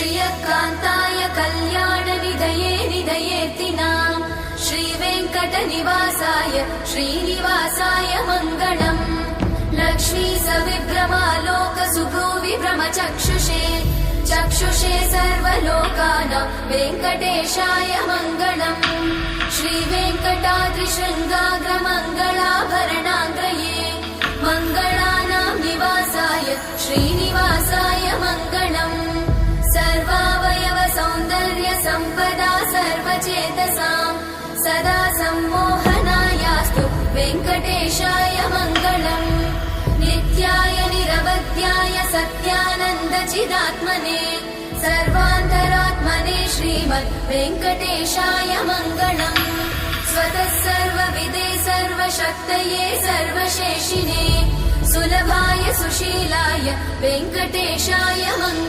श्रियकान्ताय कल्याणनिधये निधयेऽर्तिनाम् श्रीवेङ्कटनिवासाय श्रीनिवासाय मङ्गलम् लक्ष्मी सविभ्रमालोकसुभ्रूविभ्रमचक्षुषे चक्षुषे सर्वलोकानां वेङ्कटेशाय मङ्गलम् श्रीवेङ्कटाद्रिशृङ्गाग्रमङ्गलाभरणाङ्गये मङ्गलानां निवासाय श्रीनिवासाय मङ्गलम् सर्वावयव सौन्दर्य सम्पदा सर्वचेतसां सदा सम्मोहनायास्तु वेङ्कटेशाय मङ्गलम् नित्याय निरवध्याय सत्यानन्दचिदात्मने सर्वान्तरात्मने श्रीमद् वेङ्कटेशाय मङ्गलम् स्वतः सर्वविदे सर्वशक्तये सर्वशेषिने सुलभाय सुशीलाय वेङ्कटेशाय मङ्गलम्।